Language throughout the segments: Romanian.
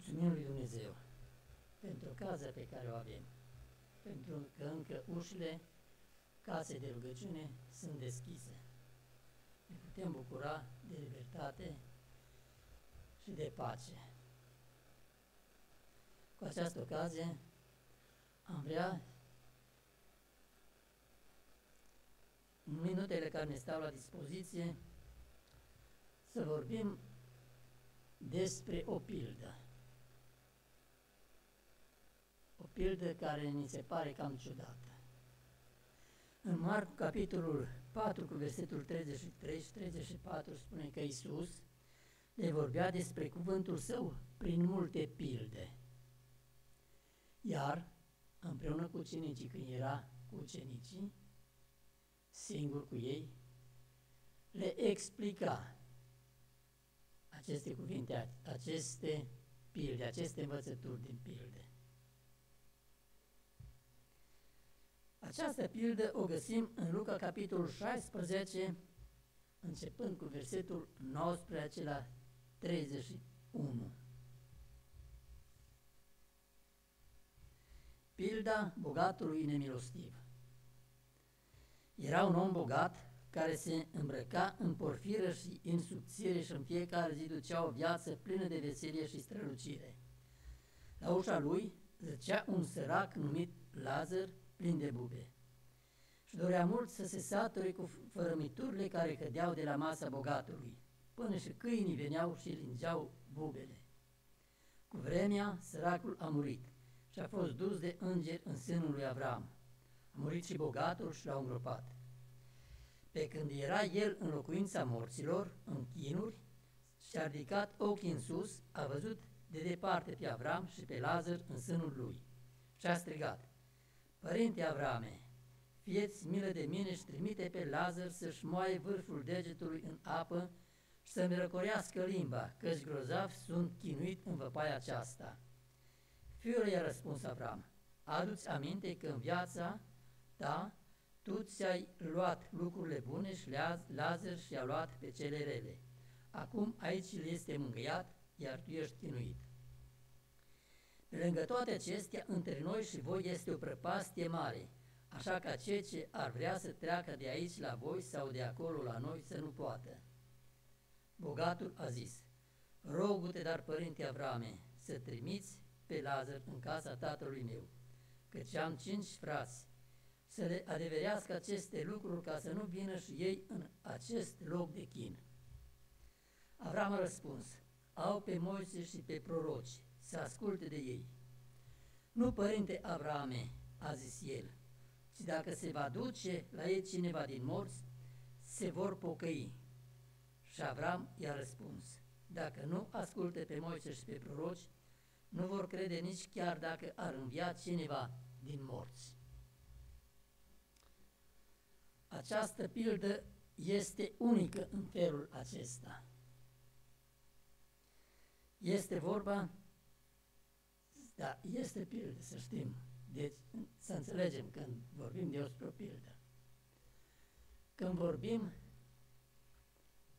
Mulțumim lui Dumnezeu pentru ocazia pe care o avem, pentru că încă ușile casei de rugăciune sunt deschise. Ne putem bucura de libertate și de pace. Cu această ocazie am vrea, în minutele care ne stau la dispoziție, să vorbim despre o pildă. O pildă care ni se pare cam ciudată. În Marcu, capitolul 4, cu versetul 33 și 34, spune că Iisus le vorbea despre cuvântul Său prin multe pilde. Iar, împreună cu ucenicii, când era cu ucenicii, singur cu ei, le explica aceste cuvinte, aceste pilde, aceste învățături din pilde. Această pildă o găsim în Luca, capitolul 16, începând cu versetul 19 la 31. Pilda bogatului nemilostiv. Era un om bogat care se îmbrăca în porfiră și în subțire și în fiecare zi ducea o viață plină de veselie și strălucire. La ușa lui zăcea un sărac numit Lazar, plin de bube. Și dorea mult să se sature cu fărămiturile care cădeau de la masa bogatului, până și câinii veneau și lingeau bubele. Cu vremea, săracul a murit și a fost dus de îngeri în sânul lui Avram. A murit și bogatul și l-au îngropat. Pe când era el în locuința morților, în chinuri, și-a ridicat ochii în sus, a văzut de departe pe Avram și pe Lazar în sânul lui. Și a strigat: Părinte Avrame, fieți milă de mine și trimite pe Lazar să-și moaie vârful degetului în apă și să-mi răcorească limba, căci grozav sunt chinuit în văpaia aceasta. Fiul i-a răspuns Avram: adu-ți aminte că în viața ta tu ți-ai luat lucrurile bune și Lazar și-a luat pe cele rele. Acum aici el este mângâiat, iar tu ești chinuit. Pe lângă toate acestea, între noi și voi este o prăpastie mare, așa ca cei ce ar vrea să treacă de aici la voi sau de acolo la noi să nu poată. Bogatul a zis: rogu-te, dar, părinte Avrame, să trimiți pe Lazar în casa tatălui meu, căci am 5 frați, să le adeverească aceste lucruri ca să nu vină și ei în acest loc de chin. Avram a răspuns: au pe Moise și pe proroci, să asculte de ei. Nu, părinte Avrame, a zis el, ci dacă se va duce la ei cineva din morți, se vor pocăi. Și Avram i-a răspuns: dacă nu asculte pe Moise și pe proroci, nu vor crede nici chiar dacă ar învia cineva din morți. Această pildă este unică în felul acesta. Este vorba, da, este pildă, să știm, deci să înțelegem când vorbim despre o pildă. Când vorbim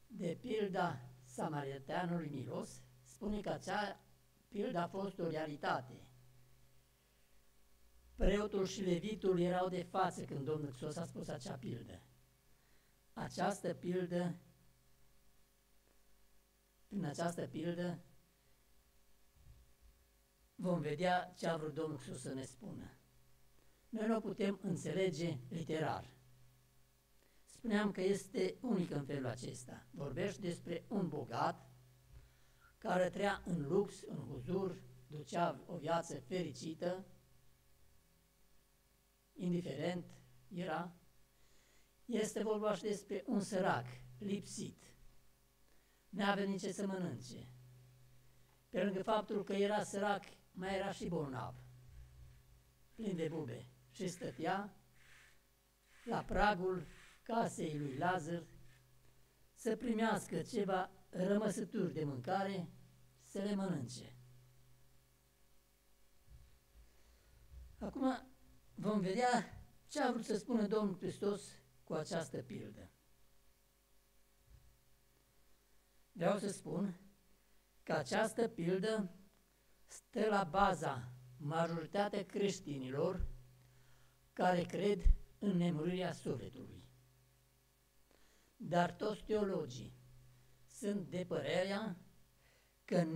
de pilda samariteanului milos, spune că acea pildă a fost o realitate. Preotul și levitul erau de față când Domnul Hristos a spus acea pildă. Această pildă, prin această pildă, vom vedea ce a vrut Domnul Hristos să ne spună. Noi nu o putem înțelege literar. Spuneam că este unic în felul acesta. Vorbește despre un bogat care trăia în lux, în huzur, ducea o viață fericită, indiferent era. Este vorba și despre un sărac, lipsit. N-avea nici ce să mănânce. Pe lângă faptul că era sărac, mai era și bolnav, plin de bube, și stătea la pragul casei lui Lazar să primească ceva rămăsături de mâncare, să le mănânce. Acum vom vedea ce a vrut să spună Domnul Hristos cu această pildă. Vreau să spun că această pildă stă la baza majoritatea creștinilor care cred în nemurirea sufletului. Dar toți teologii sunt de părerea că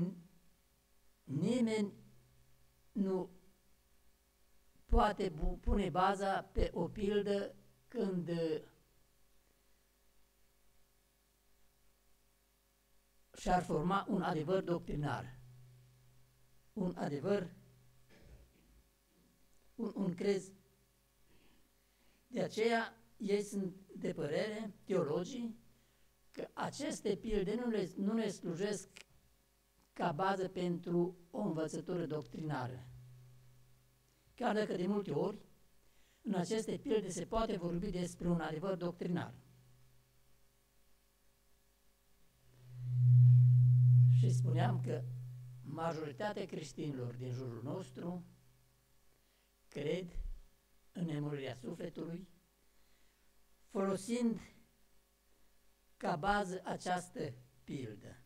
nimeni nu poate pune baza pe o pildă când și-ar forma un adevăr doctrinar, un adevăr, un crez. De aceea ei sunt de părere, teologii, că aceste pilde nu le slujesc ca bază pentru o învățătură doctrinară. Chiar dacă de multe ori, în aceste pilde se poate vorbi despre un adevăr doctrinar. Și spuneam că majoritatea creștinilor din jurul nostru cred în nemurirea sufletului, folosind ca bază această pildă.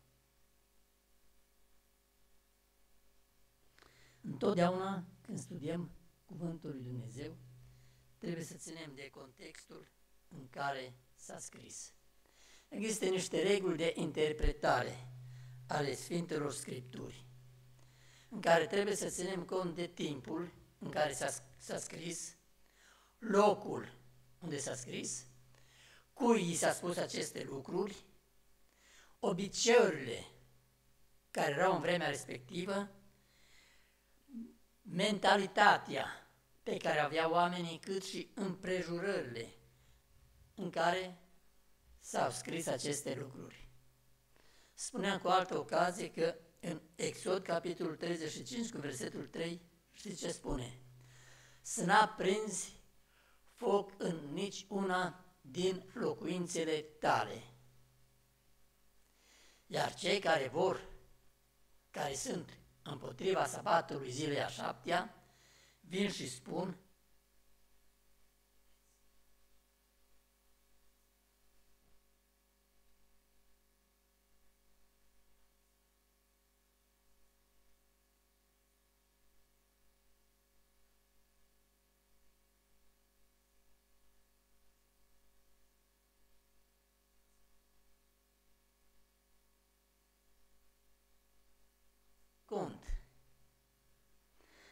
Întotdeauna când studiem Cuvântul lui Dumnezeu, trebuie să ținem de contextul în care s-a scris. Există niște reguli de interpretare ale Sfintelor Scripturi, în care trebuie să ținem cont de timpul în care s-a scris, locul unde s-a scris, cui i s-a spus aceste lucruri, obiceiurile care erau în vremea respectivă, mentalitatea pe care aveau oamenii, cât și împrejurările în care s-au scris aceste lucruri. Spuneam cu altă ocazie că în Exod, capitolul 35, cu versetul 3, știți ce spune? Să n-aprinzi foc în nici una din locuințele tale. Iar cei care sunt împotriva sabatului zilei a 7-a, vin și spun: cont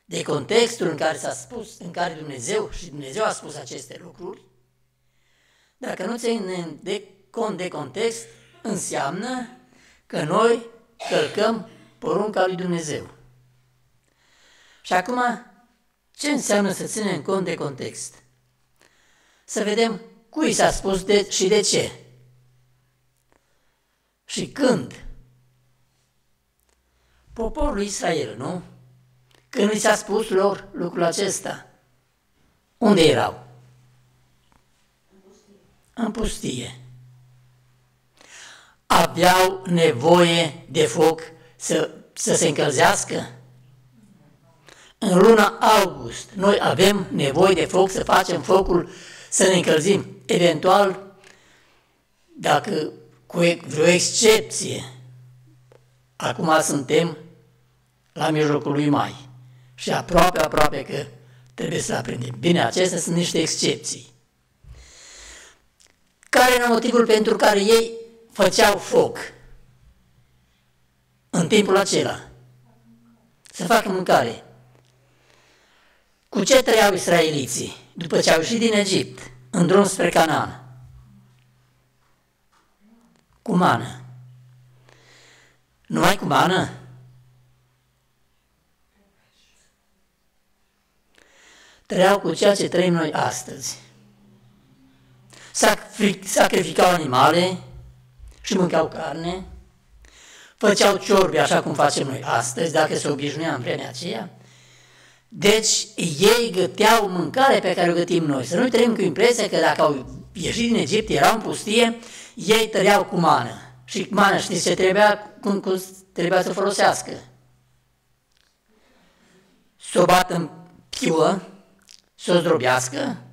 de contextul în care s-a spus, în care Dumnezeu a spus aceste lucruri. Dacă nu ținem cont de context, înseamnă că noi călcăm porunca lui Dumnezeu. Și acum, ce înseamnă să ținem cont de context? Să vedem cui s-a spus și de ce. Și când. Poporul Israel, nu? Când li s-a spus lor lucrul acesta, unde erau? În pustie. Aveau nevoie de foc să se încălzească? În luna august, noi avem nevoie de foc să facem focul, să ne încălzim. Eventual, dacă cu vreo excepție, acum suntem la mijlocul lui mai și aproape că trebuie să-l aprindem. Bine, acestea sunt niște excepții. Care era motivul pentru care ei făceau foc în timpul acela? Să facă mâncare. Cu ce trăiau israeliții după ce au ieșit din Egipt, în drum spre Canaan? Cu mană. Numai cu mană? Trăiau cu ceea ce trăim noi astăzi. Sacrificau animale și mâncau carne, făceau ciorbe așa cum facem noi astăzi, dacă se obișnuia în vremea aceea. Deci ei găteau mâncare pe care o gătim noi. Să nu trăim cu impresia că dacă au ieșit din Egipt, erau în pustie, ei trăiau cu mană. Și mană, știți ce cum trebuia să folosească? Să o bată în piuă, să o zdrobească,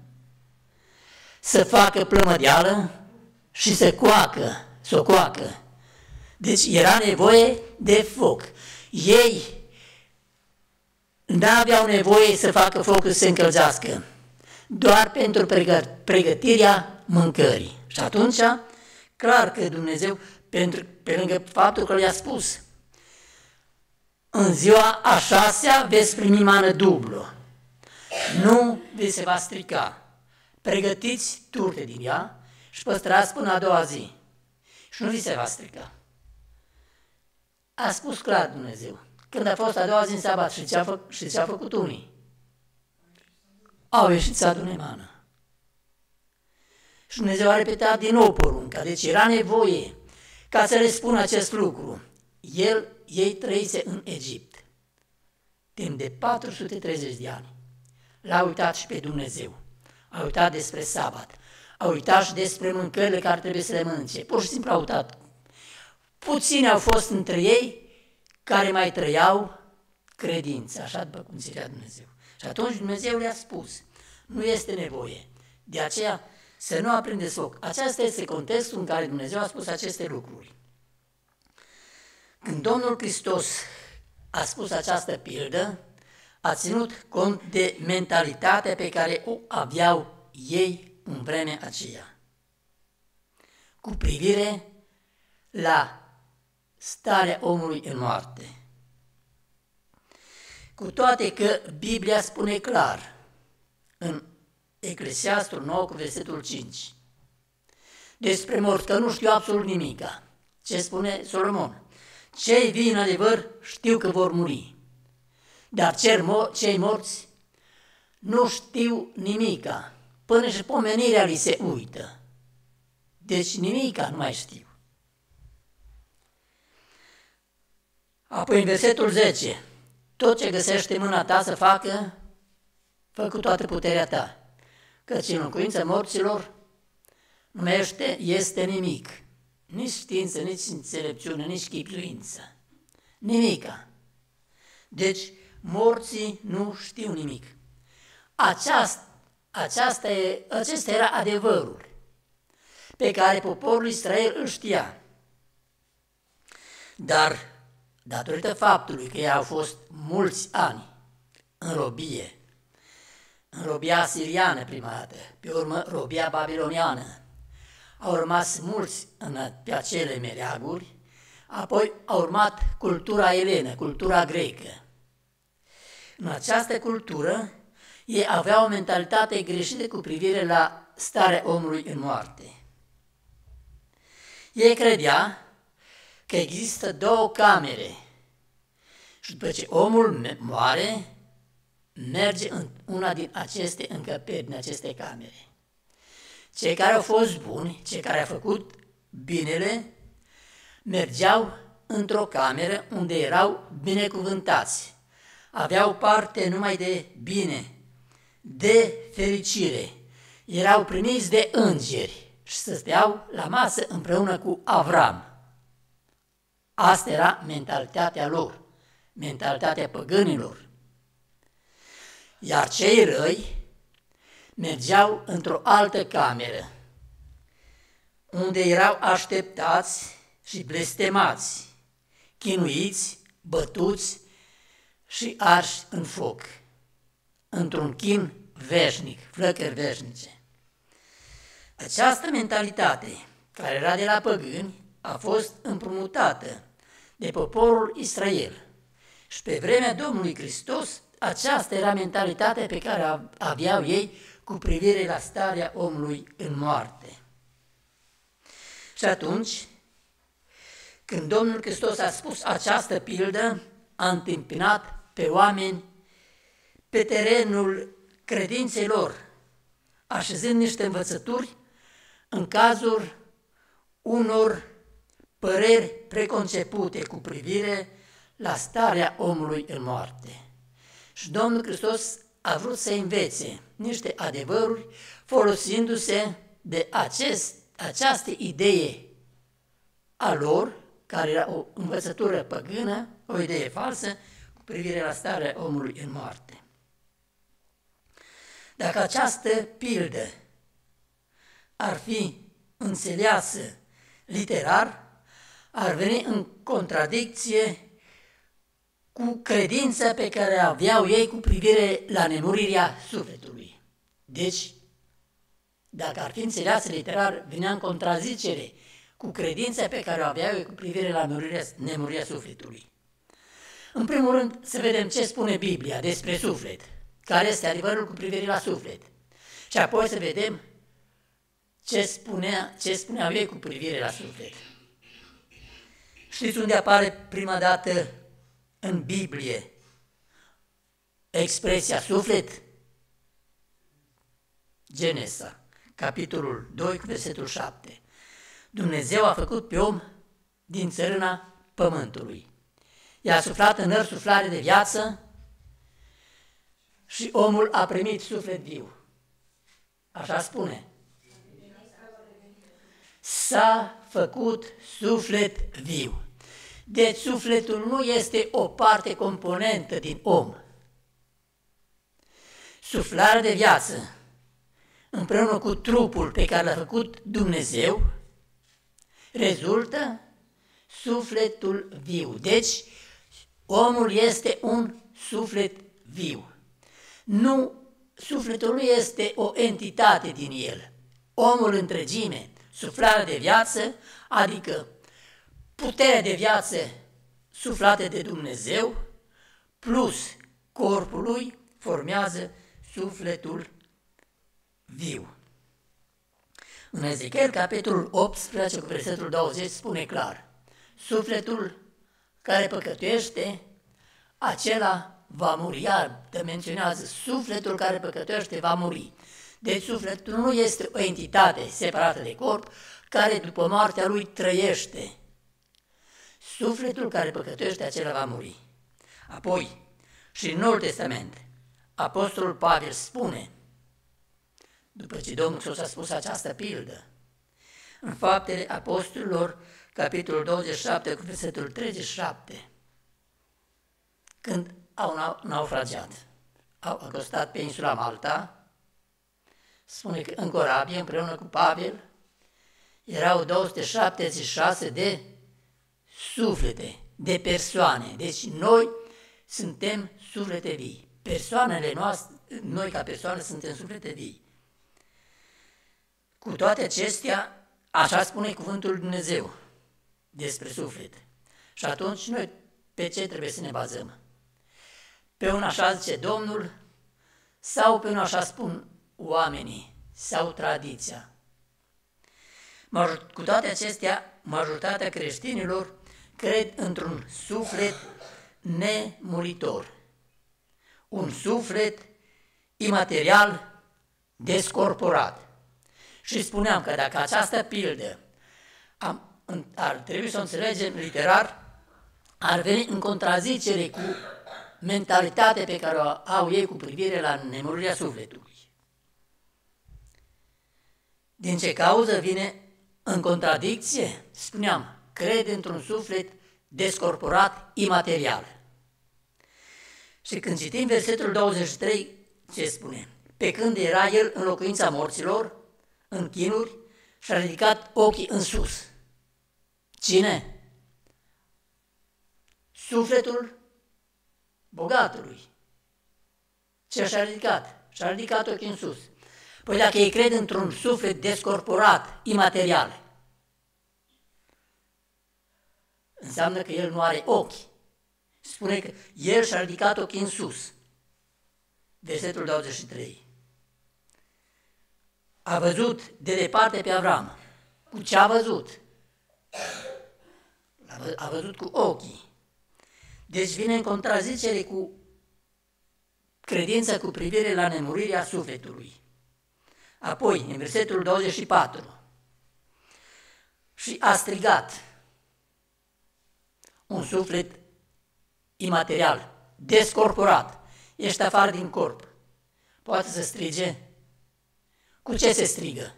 să facă plămădeală și să o coacă. Deci era nevoie de foc. Ei n-aveau nevoie să facă focul să se încălzească, doar pentru pregătirea mâncării. Și atunci, clar că Dumnezeu, pe lângă faptul că le-a spus, în ziua a 6-a veți primi mană dublă, nu vi se va strica, pregătiți turte din ea și păstrați până a doua zi și nu vi se va strica. A spus clar Dumnezeu. Când a fost a doua zi în sabat și ce-a făcut unii? Au ieșit să adune mană. Și Dumnezeu a repetat din nou porunca, deci era nevoie ca să le spună acest lucru. Ei trăise în Egipt, timp de 430 de ani. L-a uitat și pe Dumnezeu, a uitat despre sabat, a uitat și despre mâncările care trebuie să le mănânce, pur și simplu a uitat. Puțini au fost între ei care mai trăiau credința, așa după cum zicea Dumnezeu. Și atunci Dumnezeu le-a spus, nu este nevoie, de aceea să nu aprindeți foc. Acesta este contextul în care Dumnezeu a spus aceste lucruri. Când Domnul Hristos a spus această pildă, a ținut cont de mentalitatea pe care o aveau ei în vremea aceea, cu privire la starea omului în moarte. Cu toate că Biblia spune clar în Eclesiastul 9 cu versetul 5 despre morți, că nu știu absolut nimica. Ce spune Solomon? Cei vii în adevăr știu că vor muri, dar cei morți nu știu nimica, până și pomenirea li se uită. Deci nimica nu mai știu. Apoi în versetul 10, tot ce găsește mâna ta să facă, fă cu toată puterea ta, căci în locuința morților nu mai este nimic, nici știință, nici înțelepciune, nici chipzuință, nimica. Deci morții nu știu nimic. Acesta era adevărul pe care poporul Israel îl știa. Dar datorită faptului că ei au fost mulți ani în robie, în robia asiriană prima dată, pe urmă robia babiloniană, au rămas mulți pe acele meleaguri, apoi a urmat cultura elenă, cultura grecă. În această cultură, ei aveau o mentalitate greșită cu privire la starea omului în moarte. Ei credea că există două camere și după ce omul moare, merge în una din aceste încăperi, din aceste camere. Cei care au fost buni, cei care au făcut binele, mergeau într-o cameră unde erau binecuvântați, aveau parte numai de bine, de fericire, erau primiți de îngeri și stăteau la masă împreună cu Avram. Asta era mentalitatea lor, mentalitatea păgânilor. Iar cei răi mergeau într-o altă cameră, unde erau așteptați și blestemați, chinuiți, bătuți și arși în foc, într-un chin veșnic, flăcări veșnice. Această mentalitate, care era de la păgâni, a fost împrumutată de poporul Israel și pe vremea Domnului Hristos, aceasta era mentalitatea pe care aveau ei cu privire la starea omului în moarte. Și atunci, când Domnul Hristos a spus această pildă, a întâmpinat pe oameni pe terenul credinței lor, așezând niște învățături în cazul unor păreri preconcepute cu privire la starea omului în moarte. Și Domnul Hristos a vrut să învețe niște adevăruri folosindu-se de această idee a lor, care era o învățătură păgână, o idee falsă cu privire la starea omului în moarte. Dacă această pildă ar fi înțeleasă literar, ar veni în contradicție cu credința pe care aveau ei cu privire la nemurirea sufletului. Deci, dacă ar fi înțeleasă literar, vinea în contrazicere cu credința pe care o aveau ei cu privire la nemurirea sufletului. În primul rând, să vedem ce spune Biblia despre suflet, care este adevărul cu privire la suflet. Și apoi să vedem ce spuneau ei cu privire la suflet. Știți unde apare prima dată în Biblie expresia suflet? Genesa, capitolul 2, versetul 7. Dumnezeu a făcut pe om din țărâna pământului. I-a suflat în nări suflare de viață și omul a primit suflet viu. Așa spune. S-a făcut suflet viu. Deci sufletul nu este o parte componentă din om. Suflarea de viață, împreună cu trupul pe care l-a făcut Dumnezeu, rezultă sufletul viu. Deci, omul este un suflet viu. Sufletul nu este o entitate din el. Omul întregime, suflarea de viață, adică puterea de viață suflată de Dumnezeu, plus corpul lui, formează sufletul viu. În Ezechiel, capitolul 18, cu versetul 20, spune clar: sufletul care păcătuiește, acela va muri. Iar menționează, sufletul care păcătuiește va muri. Deci sufletul nu este o entitate separată de corp, care după moartea lui trăiește. Sufletul care păcătuiește, acela va muri. Apoi, și în Noul Testament, Apostolul Pavel spune, după ce Domnul Iisus a spus această pildă, în Faptele Apostolilor, capitolul 27, cu versetul 37, când au naufragiat, au acostat pe insula Malta, spune că în corabie, împreună cu Pavel, erau 276 de suflete, de persoane. Deci noi suntem suflete vii. Persoanele noastre, noi ca persoane suntem suflete vii. Cu toate acestea, așa spune cuvântul lui Dumnezeu despre suflet. Și atunci noi pe ce trebuie să ne bazăm? Pe un așa zice Domnul sau pe un așa spun oamenii sau tradiția? Cu toate acestea, majoritatea creștinilor cred într-un suflet nemuritor, un suflet imaterial descorporat. Și spuneam că dacă această pildă ar trebui să o înțelegem literar, ar veni în contrazicere cu mentalitatea pe care o au ei cu privire la nemurirea sufletului. Din ce cauză vine în contradicție? Spuneam, cred într-un suflet descorporat, imaterial. Și când citim versetul 23, ce spune? Pe când era el în locuința morților, în chinuri, și-a ridicat ochii în sus. Cine? Sufletul bogatului. Ce și-a ridicat? Și-a ridicat ochii în sus. Păi dacă ei cred într-un suflet descorporat, imaterial, înseamnă că el nu are ochi. Spune că el și-a ridicat ochii în sus. Versetul 23. A văzut de departe pe Avram. Cu ce a văzut? A văzut cu ochii. Deci vine în contrazicere cu credința cu privire la nemurirea sufletului. Apoi, în versetul 24, și a strigat, un suflet imaterial, descorporat, ești afară din corp, poate să strige? Cu ce se strigă?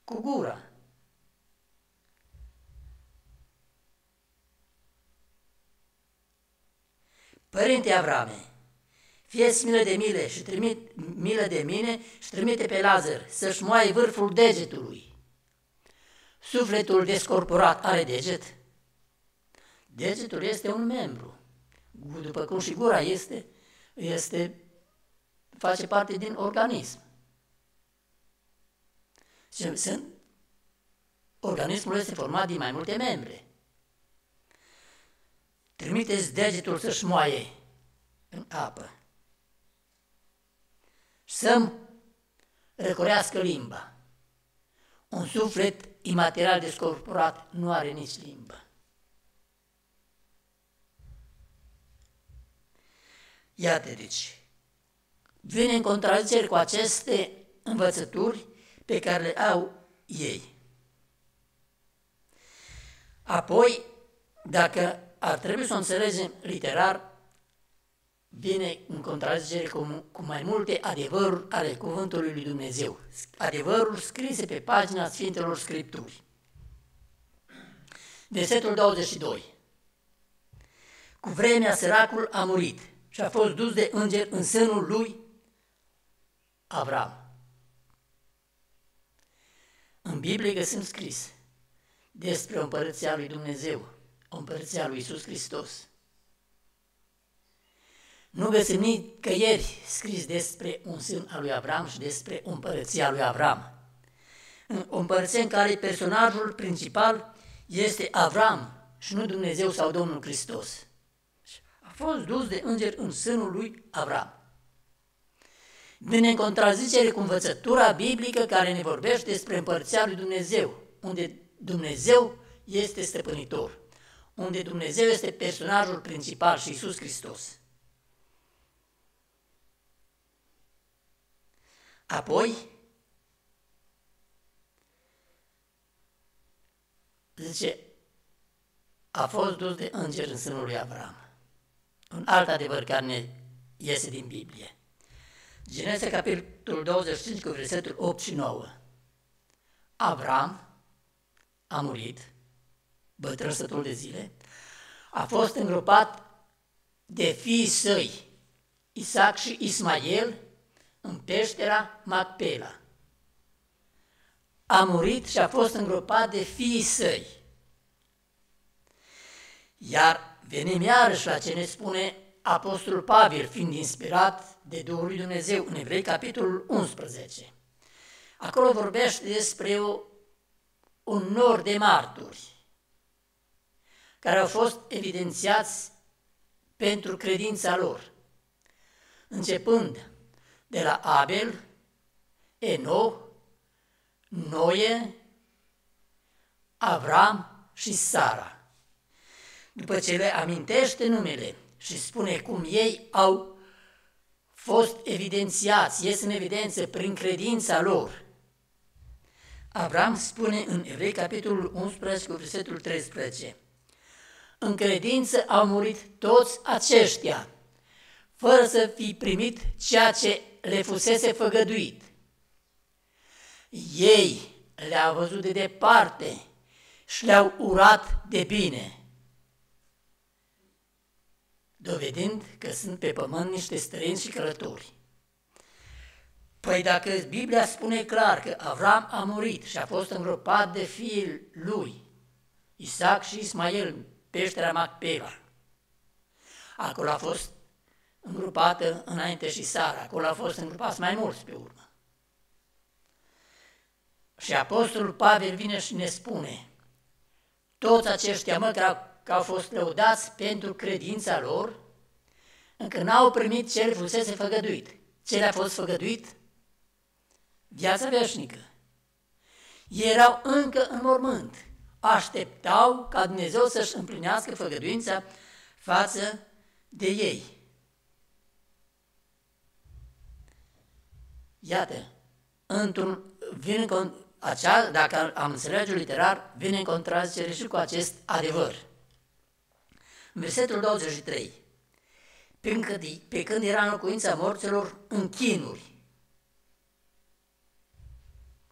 Cu gura. Părinte Avrame, fie-ți milă de mine și milă de mine și trimite pe Lazar să-și moaie vârful degetului. Sufletul descorporat are deget? Degetul este un membru. După cum și gura face parte din organism. Organismul este format din mai multe membre. Trimiteți degetul să-și moaie în apă. Să-mi răcorească limba. Un suflet imaterial descorporat nu are nici limbă. Iată deci, vine în contradicere cu aceste învățături pe care le au ei. Apoi, dacă ar trebui să o înțelegem literar, vine în contradicere cu mai multe adevăruri ale Cuvântului lui Dumnezeu, adevăruri scrise pe pagina Sfintelor Scripturi. Versetul 22. Cu vremea săracul a murit și a fost dus de înger în sânul lui Avram. În Biblie găsim scris despre o împărăția lui Dumnezeu, o împărăția lui Iisus Hristos. Nu găsim nicăieri scris despre un sân al lui Avram și despre o împărăție a lui Avram. O împărăție în care personajul principal este Avram și nu Dumnezeu sau Domnul Hristos. A fost dus de înger în sânul lui Avram. Vine în contrazicere cu învățătura biblică care ne vorbește despre împărăția lui Dumnezeu, unde Dumnezeu este stăpânitor, unde Dumnezeu este personajul principal și Iisus Hristos. Apoi, zice, a fost dus de înger în sânul lui Avram. Un alt adevăr care ne iese din Biblie. Geneza, capitolul 25, cu versetul 8 și 9. Avram a murit, bătrân sătul de zile, a fost îngropat de fiii săi, Isaac și Ismael, în peștera Macpela. A murit și a fost îngropat de fiii săi. Iar venim iarăși la ce ne spune Apostolul Pavel, fiind inspirat de Duhul lui Dumnezeu, în Evrei, capitolul 11. Acolo vorbește despre un nor de martori care au fost evidențiați pentru credința lor, începând de la Abel, Enoch, Noe, Avram și Sara. După ce le amintește numele și spune cum ei au fost evidențiați, ies în evidență prin credința lor, Avram spune în Evrei, capitolul 11, cu versetul 13, în credință au murit toți aceștia, fără să fi primit ceea ce le fusese făgăduit. Ei le-au văzut de departe și le-au urat de bine, dovedind că sunt pe pământ niște străini și călători. Păi dacă Biblia spune clar că Avram a murit și a fost îngropat de fiii lui, Isaac și Ismael, peștera Macpela, acolo a fost îngropată înainte și Sara, acolo au fost îngropați mai mulți pe urmă. Și Apostolul Pavel vine și ne spune, toți aceștia, că au fost lăudați pentru credința lor, încă n-au primit ce le fusese făgăduit. Ce le-a fost făgăduit? Viața veșnică. Ei erau încă în mormânt, așteptau ca Dumnezeu să-și împlinească făgăduința față de ei. Iată, dacă am înțelege literar, vine în contrazicere și cu acest adevăr. În versetul 23, pe când era în locuința morților, în chinuri.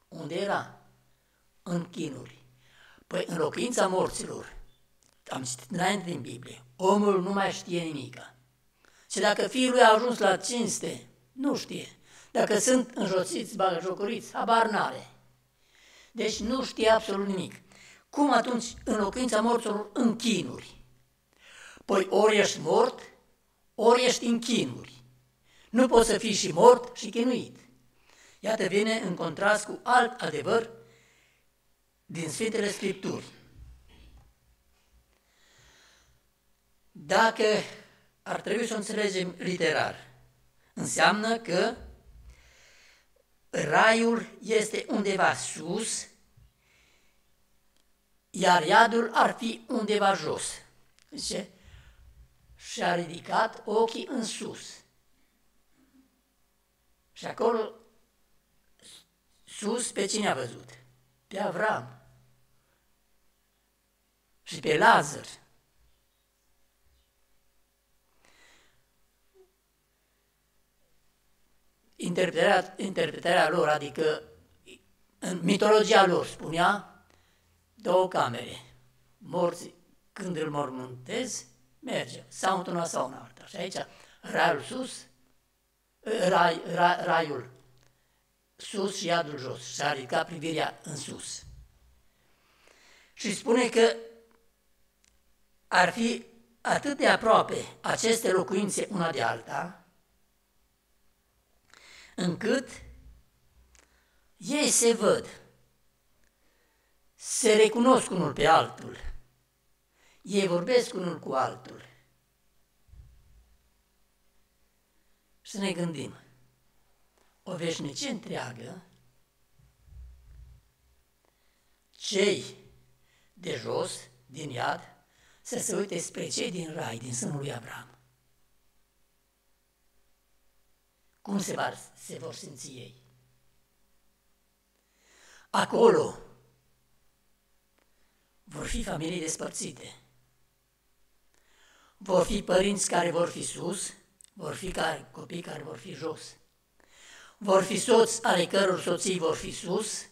Unde era? În chinuri. Păi în locuința morților, am citit înainte din Biblie, omul nu mai știe nimica. Și dacă fiul lui a ajuns la cinste, nu știe. Dacă sunt înjosiți, bagajocoriți, habar n-are. Deci nu știe absolut nimic. Cum atunci în locuința morților în chinuri? Păi ori ești mort, ori ești în chinuri. Nu poți să fii și mort și chinuit. Iată vine în contrast cu alt adevăr din Sfintele Scripturi. Dacă ar trebui să o înțelegem literar, înseamnă că raiul este undeva sus, iar iadul ar fi undeva jos. Zice, și-a ridicat ochii în sus. Și acolo, sus, pe cine a văzut? Pe Avram și pe Lazar. Interpretarea lor, adică în mitologia lor spunea două camere. Morții, când îl mormântezi, merge, sau într-una sau în alta. Și aici, raiul sus, raiul sus și iadul jos. Și a ridicat privirea în sus. Și spune că ar fi atât de aproape aceste locuințe una de alta, încât ei se văd, se recunosc unul pe altul, ei vorbesc unul cu altul. Și să ne gândim, o veșnicie întreagă, cei de jos, din iad, să se uite spre cei din rai, din sânul lui Avram. Cum se vor simți ei? Acolo vor fi familii despărțite. Vor fi părinți care vor fi sus, vor fi copii care vor fi jos. Vor fi soți ale căror soții vor fi sus,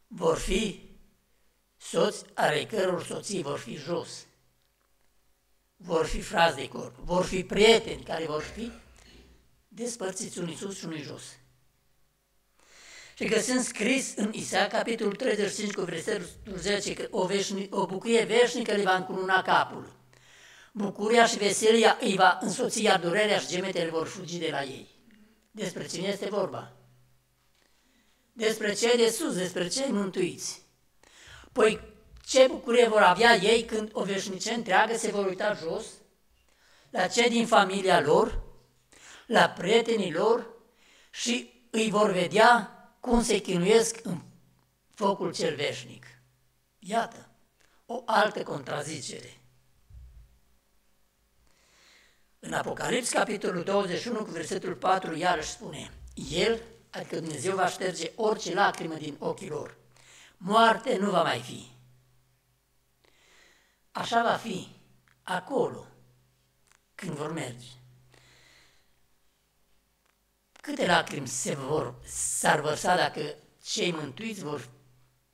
vor fi soți ale căror soții vor fi jos. Vor fi frați de corp, vor fi prieteni care vor fi despărțiți unii sus și unii jos. Și găsim scris în Isaia, capitolul 35, cu versetul 10, că o bucurie veșnică le va încununa capul. Bucuria și veselia îi va însoți, iar durerea și gemetele vor fugi de la ei. Despre cine este vorba? Despre cei de sus, despre cei mântuiți. Păi ce bucurie vor avea ei când o veșnicie întreagă se vor uita jos la cei din familia lor, la prietenii lor și îi vor vedea cum se chinuiesc în focul cel veșnic. Iată, o altă contrazicere. În Apocalips, capitolul 21, cu versetul 4, iarăși spune, El, adică Dumnezeu, va șterge orice lacrimă din ochii lor. Moarte nu va mai fi. Așa va fi acolo, când vor merge. Câte lacrimi s-ar vărsa dacă cei mântuiți vor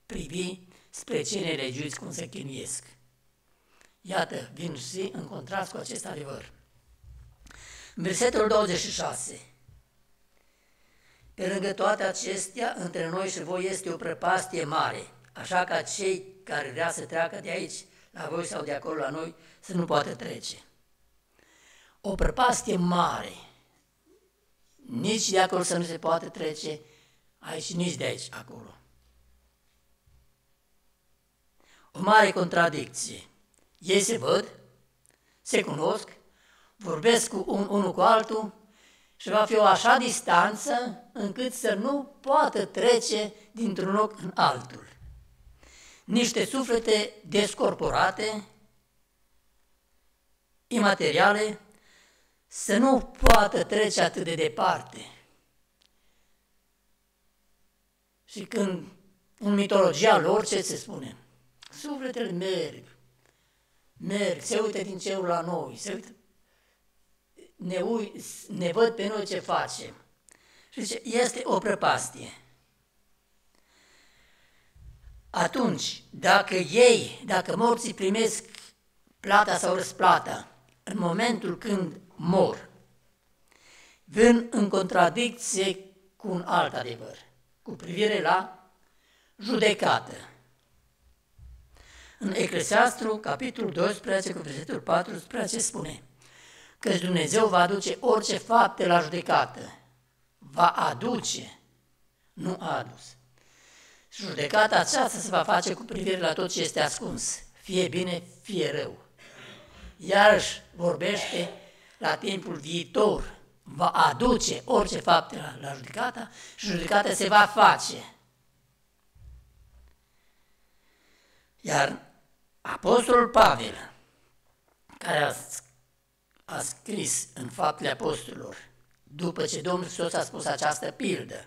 privi spre cei nelegiuiți cum se chinuiesc? Iată, vin și în contrast cu acest adevăr. În versetul 26. Pe lângă toate acestea, între noi și voi este o prăpastie mare, așa ca cei care vrea să treacă de aici la voi sau de acolo la noi să nu poată trece. O prăpastie mare. Nici de acolo să nu se poate trece aici, nici de aici acolo. O mare contradicție. Ei se văd, se cunosc, vorbesc cu unul cu altul și va fi o așa distanță încât să nu poată trece dintr-un loc în altul. Niște suflete descorporate, imateriale, să nu poată trece atât de departe. Și când în mitologia lor ce se spune? Sufletele merg, se uită din cerul la noi, se uită, ne văd pe noi ce facem. Și zice, este o prăpastie. Atunci, dacă morții primesc plata sau răsplata, în momentul când mor, vin în contradicție cu un alt adevăr, cu privire la judecată. În Eclesiastru, capitolul 12, cu versetul 14, spune că Dumnezeu va aduce orice fapte la judecată. Va aduce, nu a adus. Și judecata aceasta se va face cu privire la tot ce este ascuns, fie bine, fie rău. Iarăși vorbește la timpul viitor, va aduce orice fapte la judecata și judecata se va face. Iar Apostolul Pavel, care a scris în Faptele Apostolilor, după ce Domnul Hristos a spus această pildă,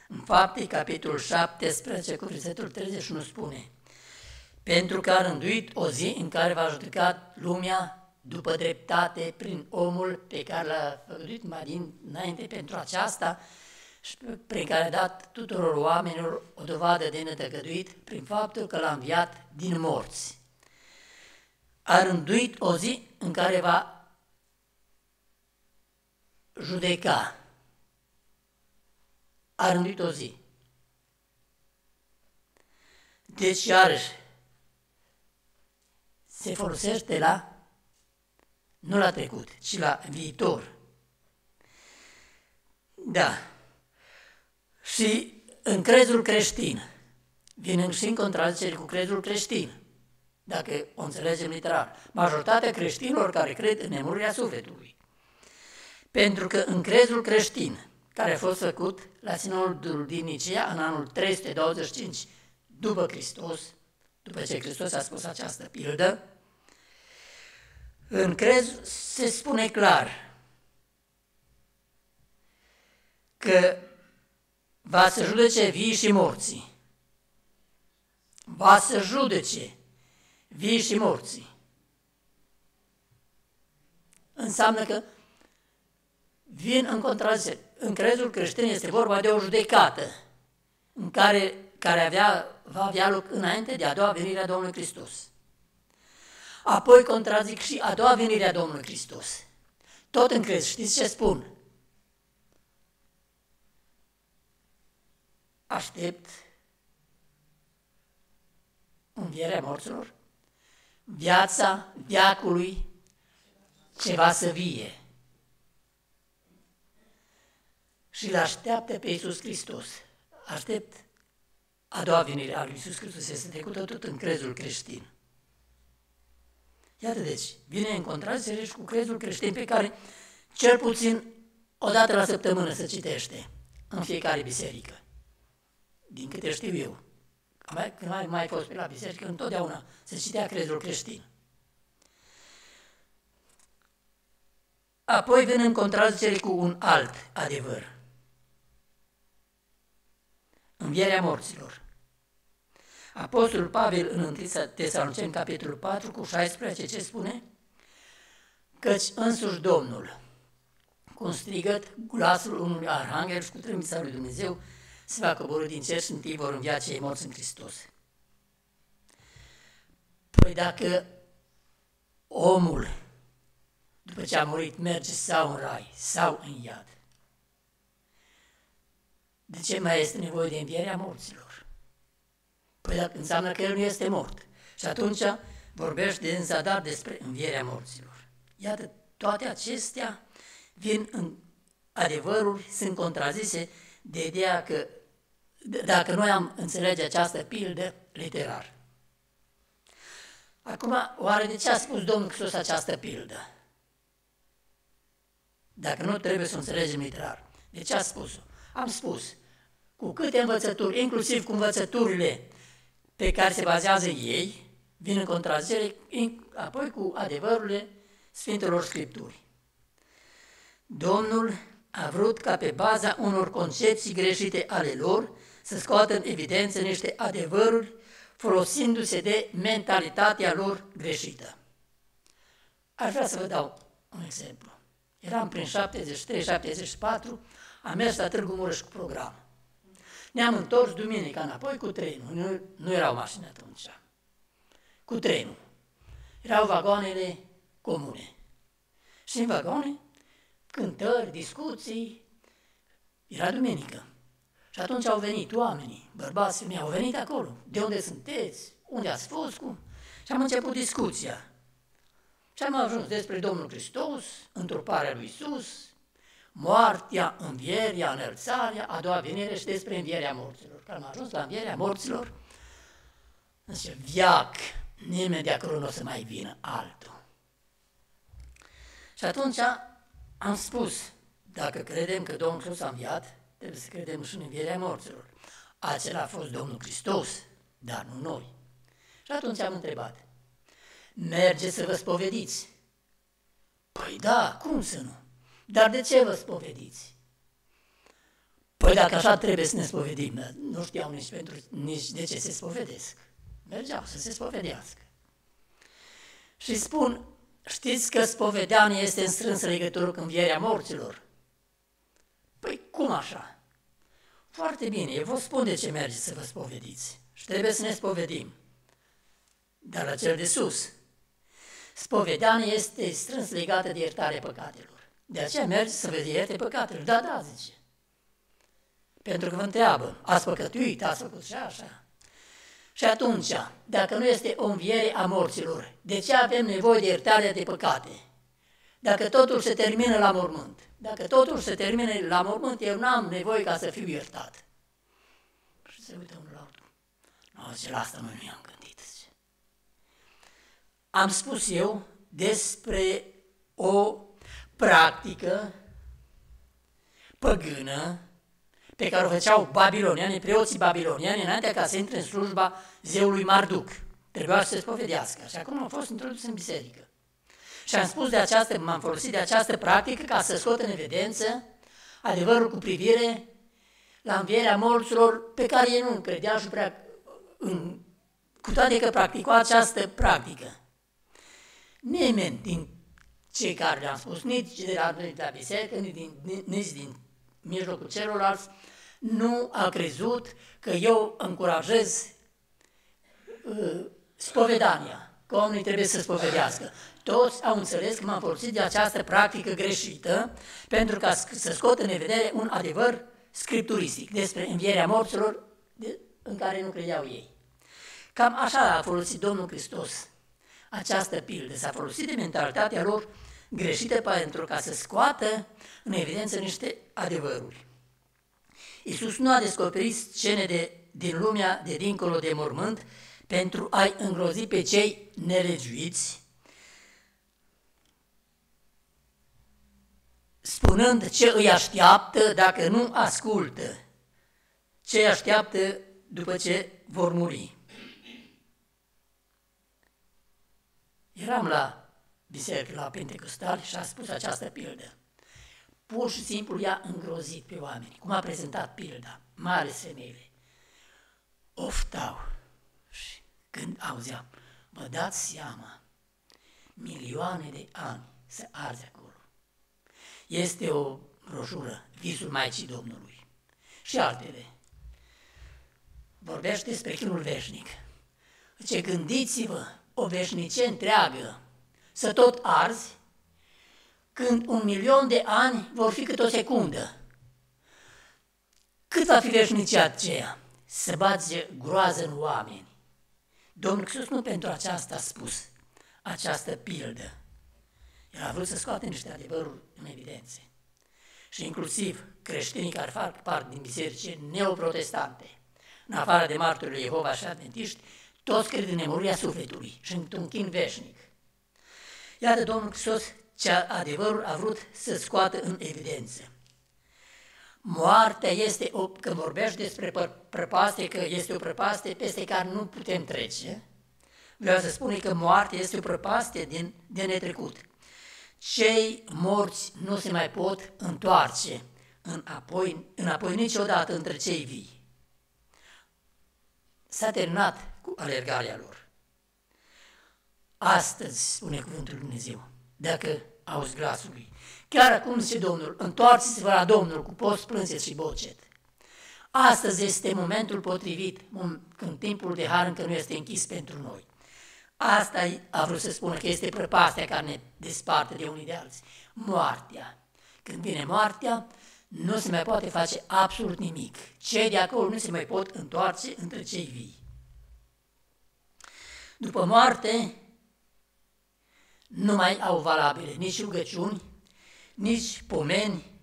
în Fapte, capitolul 17, cu versetul 31 spune: pentru că a rânduit o zi în care va judeca lumea după dreptate prin omul pe care l-a făcut mai dinainte pentru aceasta și prin care a dat tuturor oamenilor o dovadă de netăgăduit prin faptul că l-a înviat din morți. A rânduit o zi în care va judeca. A rânduit o zi. Deci, iarăși, se folosește nu la trecut, ci la viitor. Da. Și în crezul creștin, vine și în contradicere cu crezul creștin, dacă o înțelegem literal, majoritatea creștinilor care cred în nemurirea sufletului. Pentru că în crezul creștin, care a fost făcut la sinodul din Nicea în anul 325 după Hristos, după ce Hristos a spus această pildă, în crez se spune clar că va să judece vii și morții. Va să judece vii și morții. Înseamnă că vin în contradicție. În crezul creștin este vorba de o judecată în care va avea loc înainte de a doua venire a Domnului Hristos. Apoi contrazic și a doua venire a Domnului Hristos. Tot în crez, știți ce spun? Aștept învierea morților, viața veacului ce va să vie. Și îl așteaptă pe Iisus Hristos. Aștept a doua venire a lui Iisus Hristos. Este trecută tot în crezul creștin. Iată deci, vine în contradicție și cu crezul creștin pe care cel puțin o dată la săptămână se citește în fiecare biserică. Din câte știu eu. Când mai fost pe la biserică, întotdeauna se citea crezul creștin. Apoi vine în contradicere cu un alt adevăr. Învierea morților. Apostolul Pavel în 1 Tesaloniceni, capitolul 4, cu 16, ce spune? Căci însuși Domnul, cu un strigăt, glasul unui arhanghel și cu trâmbița lui Dumnezeu, se va coborî din cer și întâi vor învia cei morți în Hristos. Păi dacă omul, după ce a murit, merge sau în rai, sau în iad, de ce mai este nevoie de învierea morților? Păi dacă înseamnă că el nu este mort. Și atunci vorbește în zadar despre învierea morților. Iată, toate acestea vin în adevărul, sunt contrazise de ideea că dacă noi am înțelege această pildă literar. Acum, oare de ce a spus Domnul Hristos această pildă? Dacă nu, trebuie să o înțelegem literar. De ce a spus-o? Am spus, cu câte învățături, inclusiv cu învățăturile pe care se bazează ei, vin în contrazicere, apoi cu adevărurile Sfintelor Scripturi. Domnul a vrut ca pe baza unor concepții greșite ale lor să scoată în evidență niște adevăruri folosindu-se de mentalitatea lor greșită. Aș vrea să vă dau un exemplu. Eram prin 73-74, am mers la Târgu Mureș cu program. Ne-am întors duminica înapoi cu trenul, nu erau mașini atunci, cu trenul. Erau vagoanele comune. Și în vagoane, cântări, discuții, era duminică. Și atunci au venit oamenii, bărbați, femei, au venit acolo. De unde sunteți? Unde ați fost? Cum? Și am început discuția. Și am ajuns despre Domnul Hristos, întruparea lui Iisus, moartea, învierea, înălțarea, a doua venire și despre învierea morților. Când am ajuns la învierea morților, zice, viac, nimeni de acolo nu o să mai vină altul. Și atunci am spus, dacă credem că Domnul Hristos a înviat, trebuie să credem și în învierea morților. Acela a fost Domnul Hristos, dar nu noi. Și atunci am întrebat, mergeți să vă spovediți? Păi da, cum să nu? Dar de ce vă spovediți? Păi dacă așa trebuie să ne spovedim, nu știau nici de ce se spovedesc. Mergeau să se spovedească. Și spun, știți că spovedania este în strânsă legătură cu învierea morților? Păi cum așa? Foarte bine, eu vă spun de ce mergeți să vă spovediți. Și trebuie să ne spovedim. Dar la cel de sus, spovedania este strâns legată de iertarea păcatelor. De aceea mergeți să vă ierte păcatele. Da, zice. Pentru că vă întreabă, ați păcătuit, ați făcut și așa. Și atunci, dacă nu este o înviere a morților, de ce avem nevoie de iertarea de păcate? Dacă totul se termină la mormânt. Dacă totul se termină la mormânt, eu n-am nevoie ca să fiu iertat. Și se uită unul la altul. Nu, zice, la asta nu i-am gândit. Zice. Am spus eu despre o practică păgână pe care o făceau babiloniani, preoții babiloniani, înainte ca să intre în slujba zeului Marduc. Trebuia să se spovedească. Și acum au fost introdus în biserică. Și am spus m-am folosit de această practică ca să scot în evidență adevărul cu privire la învierea morților pe care ei nu credeau și cu toate că practicau această practică. Nimeni din cei care le-am spus, nici de la biserică, nici din mijlocul celorlalți, nu a crezut că eu încurajez spovedania, că oamenii trebuie să spovedească. Toți au înțeles că m-am folosit de această practică greșită pentru ca să scot în vedere un adevăr scripturistic despre învierea morților în care nu credeau ei. Cam așa a folosit Domnul Hristos această pildă, s-a folosit de mentalitatea lor greșită pentru ca să scoată în evidență niște adevăruri. Iisus nu a descoperit scene din lumea de dincolo de mormânt pentru a-i îngrozi pe cei nelegiuiți, spunând ce îi așteaptă dacă nu ascultă, ce îi așteaptă după ce vor muri. Eram la biserică, la Pentecostal și a spus această pildă. Pur și simplu i-a îngrozit pe oameni. Cum a prezentat pilda, mai ales femeile. Oftau. Și când auzeam, vă dați seama, milioane de ani să arde acolo. Este o broșură, Visul Maicii Domnului. Și altele. Vorbește despre chinul veșnic. Zice, gândiți-vă, o veșnicie întreagă, să tot arzi, când 1.000.000 de ani vor fi cât o secundă. Cât va fi veșnicia aceea? Să bage groază în oameni. Domnul Iisus nu pentru aceasta a spus această pildă. El a vrut să scoate niște adevăruri în evidență. Și inclusiv creștinii care fac parte din biserici neoprotestante, în afară de martorii Jehova și adventiști, toți cred în nemurirea sufletului și într-un chin veșnic. Iată Domnul Hristos ce adevărul a vrut să scoată în evidență. Moartea este când vorbești despre prăpastie, că este o prăpastie peste care nu putem trece, vreau să spun că moartea este o prăpastie de netrecut. Cei morți nu se mai pot întoarce înapoi niciodată între cei vii. S-a terminat cu alergarea lor. Astăzi, spune cuvântul Lui Dumnezeu, dacă auzi glasul Lui, chiar acum zice Domnul, întoarceți-vă la Domnul cu post, plânseți și bocet. Astăzi este momentul potrivit, când timpul de har încă nu este închis pentru noi. Asta a vrut să spună că este prăpastia care ne desparte de unii de alții. Moartea. Când vine moartea, nu se mai poate face absolut nimic. Cei de acolo nu se mai pot întoarce între cei vii. După moarte, nu mai au valabile nici rugăciuni, nici pomeni,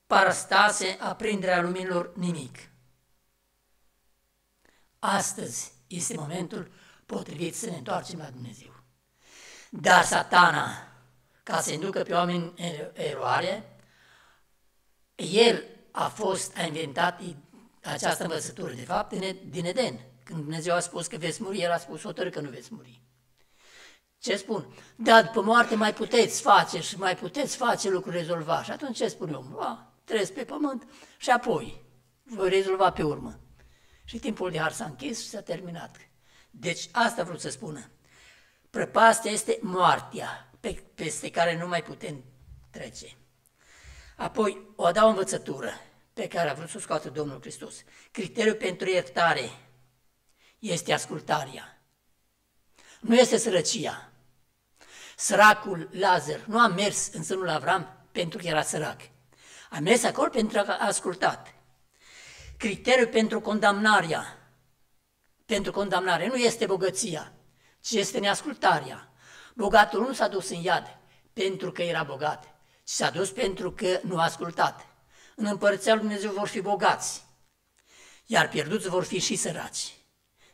parastase, aprinderea luminilor, nimic. Astăzi este momentul potrivit să ne întoarcem la Dumnezeu. Dar Satana, ca să inducă pe oameni în eroare, el a inventat această învățătură, de fapt, din Eden. Când Dumnezeu a spus că veți muri, el a spus hotărâ că nu veți muri. Ce spun? Da, după moarte mai puteți face lucruri rezolva. Și atunci ce spune omul? Trăiesc pe pământ și apoi voi rezolva pe urmă. Și timpul de har s-a închis și s-a terminat. Deci asta vreau să spună. Prăpastia este moartea, peste care nu mai putem trece. Apoi, o a doua învățătură pe care a vrut să o scoată Domnul Hristos. Criteriul pentru iertare este ascultarea. Nu este sărăcia. Săracul Lazar nu a mers în sânul Avram pentru că era sărac. A mers acolo pentru că a ascultat. Criteriul pentru condamnare nu este bogăția, ci este neascultarea. Bogatul nu s-a dus în iad pentru că era bogat, ci s-a dus pentru că nu a ascultat. În Împărăția lui Dumnezeu vor fi bogați, iar pierduți vor fi și săraci.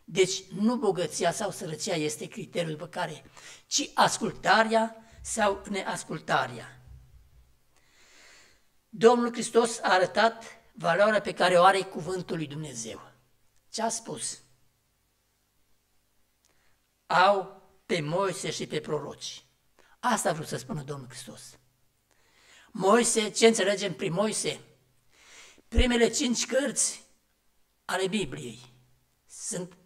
Deci nu bogăția sau sărăcia este criteriul după care, ci ascultarea sau neascultarea. Domnul Hristos a arătat valoarea pe care o are cuvântul lui Dumnezeu. Ce a spus? Au pe Moise și pe proroci. Asta a vrut să spună Domnul Hristos. Moise, ce înțelegem prin Moise? Primele 5 cărți ale Bibliei sunt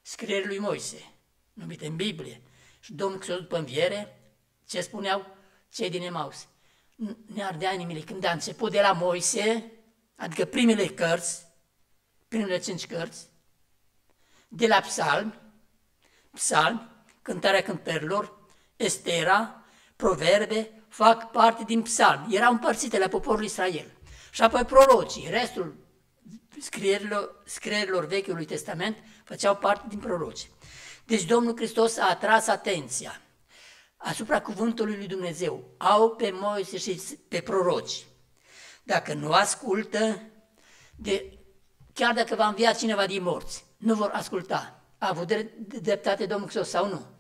scrierile lui Moise, numite în Biblie. Și Domnul Hristos după înviere, ce spuneau cei din Emaus? Ne ardea inimile când a început de la Moise, adică primele 5 cărți, de la psalmi, cântarea cântărilor, Estera, proverbe, fac parte din psalmi. Erau împărțite la poporul Israel. Și apoi prorocii, restul scrierilor Vechiului Testament făceau parte din proroci. Deci Domnul Hristos a atras atenția asupra cuvântului lui Dumnezeu. Au pe Moise și pe proroci. Dacă nu ascultă, chiar dacă va învia cineva din morți, nu vor asculta. A avut dreptate Domnul Hristos sau nu?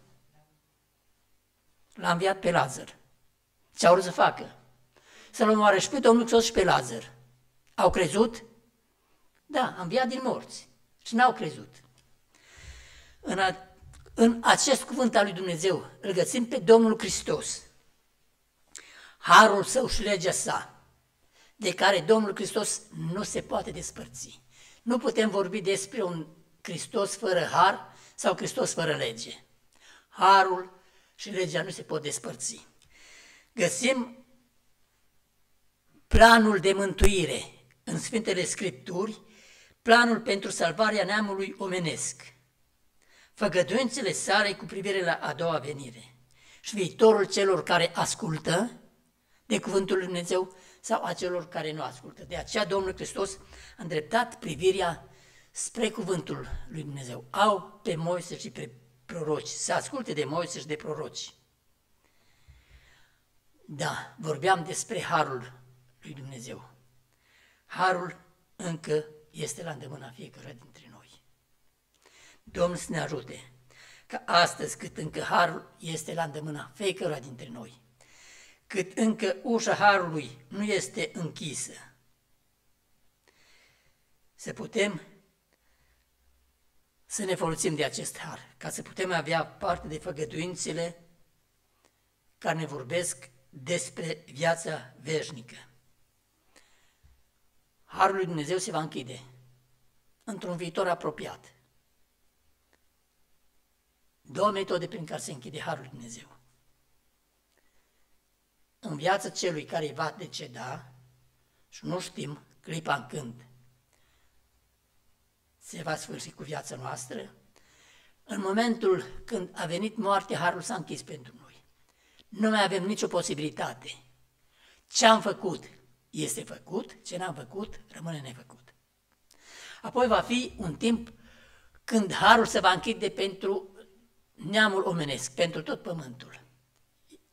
L-a înviat pe Lazar. Ce au vrut să facă? Să-l omoare și pe Domnul Hristos și pe Lazar. Au crezut? Da, a înviat din morți. Și n-au crezut. În acest cuvânt al lui Dumnezeu îl găsim pe Domnul Hristos. Harul său și legea sa, de care Domnul Hristos nu se poate despărți. Nu putem vorbi despre un Hristos fără har sau Hristos fără lege. Harul și legea nu se pot despărți. Găsim planul de mântuire în Sfintele Scripturi, planul pentru salvarea neamului omenesc, făgăduințele sale cu privire la a doua venire și viitorul celor care ascultă de cuvântul lui Dumnezeu sau a celor care nu ascultă. De aceea Domnul Hristos a îndreptat privirea spre cuvântul lui Dumnezeu. Au pe Moise și pe proroci, să asculte de Moise și de proroci. Da, vorbeam despre harul lui Dumnezeu. Harul încă este la îndemâna fiecăruia dintre noi. Domnul să ne ajute că astăzi, cât încă harul este la îndemâna fiecăruia dintre noi, cât încă ușa harului nu este închisă, să putem să ne folosim de acest har, ca să putem avea parte de făgăduințele care ne vorbesc despre viața veșnică. Harul lui Dumnezeu se va închide într-un viitor apropiat. Două metode prin care se închide harul lui Dumnezeu. În viața celui care va deceda, și nu știm clipa în când se va sfârși cu viața noastră, în momentul când a venit moartea, harul s-a închis pentru noi. Nu mai avem nicio posibilitate. Ce am făcut este făcut, ce n-am făcut rămâne nefăcut. Apoi va fi un timp când harul se va închide pentru neamul omenesc, pentru tot pământul.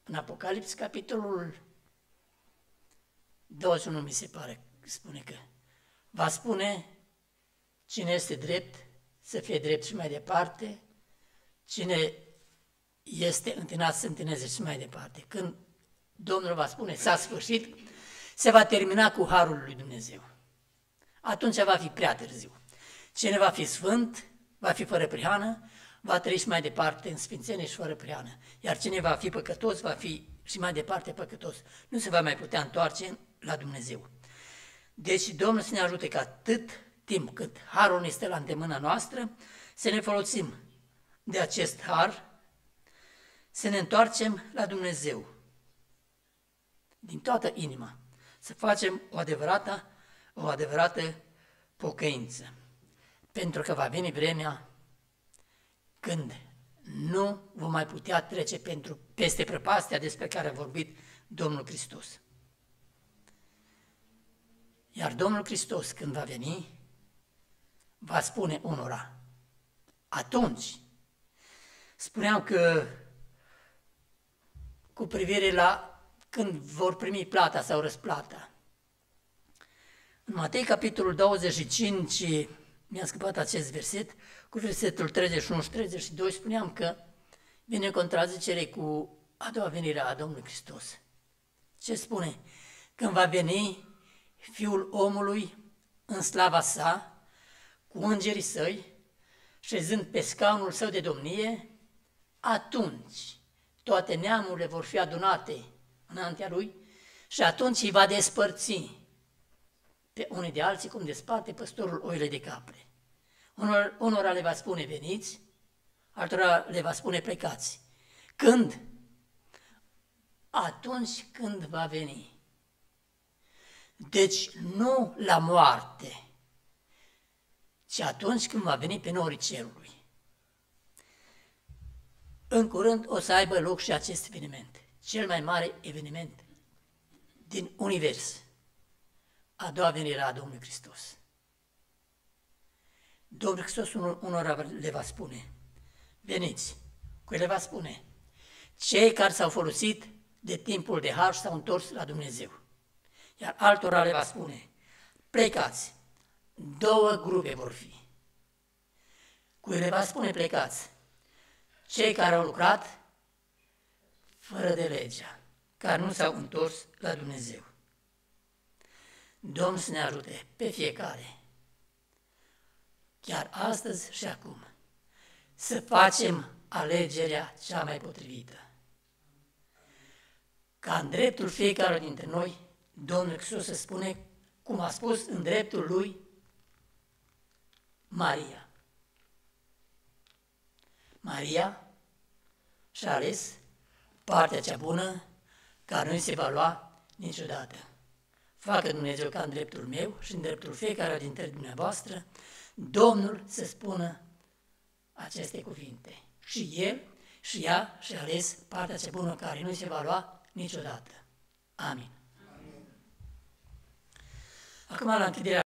În Apocalips, capitolul 21, mi se pare, spune că va spune cine este drept, să fie drept și mai departe, cine este întinat să întineze și mai departe. Când Domnul va spune s-a sfârșit, se va termina cu harul lui Dumnezeu. Atunci va fi prea târziu. Cine va fi sfânt, va fi fără prihană, va trăi și mai departe în sfințenie și fără prihană. Iar cine va fi păcătos, va fi și mai departe păcătos. Nu se va mai putea întoarce la Dumnezeu. Deci Domnul să ne ajute ca atât timp cât harul ne este la îndemâna noastră, să ne folosim de acest har, să ne întoarcem la Dumnezeu din toată inima, să facem o adevărată pocăință. Pentru că va veni vremea când nu vom mai putea trece peste prăpastia despre care a vorbit Domnul Hristos. Iar Domnul Hristos, când va veni, va spune unora, atunci, spuneam că cu privire la când vor primi plata sau răsplata. În Matei, capitolul 25, mi-a scăpat acest verset, cu versetul 31 și 32, spuneam că vine contrazicere cu a doua venire a Domnului Hristos. Ce spune? Când va veni Fiul omului în slava sa, cu îngerii săi, șezând pe scaunul său de domnie, atunci toate neamurile vor fi adunate înaintea lui și atunci îi va despărți pe unii de alții cum desparte păstorul oile de capre. Unora le va spune veniți, altora le va spune plecați. Când? Atunci când va veni. Deci nu la moarte, ci atunci când va veni pe norii cerului. În curând o să aibă loc și acest eveniment, cel mai mare eveniment din univers, a doua venire a Domnului Hristos. Domnul Hristos unora le va spune, veniți, cu le va spune, cei care s-au folosit de timpul de har s-au întors la Dumnezeu. Iar altora le va spune, plecați, două grupe vor fi. Cui le va spune plecați, cei care au lucrat fără de legea, care nu s-au întors la Dumnezeu. Domnul să ne ajute pe fiecare, chiar astăzi și acum, să facem alegerea cea mai potrivită. Ca în dreptul fiecare dintre noi, Domnul Hristos se spune, cum a spus în dreptul lui Maria. Maria și-a ales partea cea bună, care nu se va lua niciodată. Facă Dumnezeu ca în dreptul meu și în dreptul fiecare dintre dumneavoastră, Domnul să spună aceste cuvinte. Și el și ea și-a ales partea cea bună, care nu se va lua niciodată. Amin. Acum, la închiderea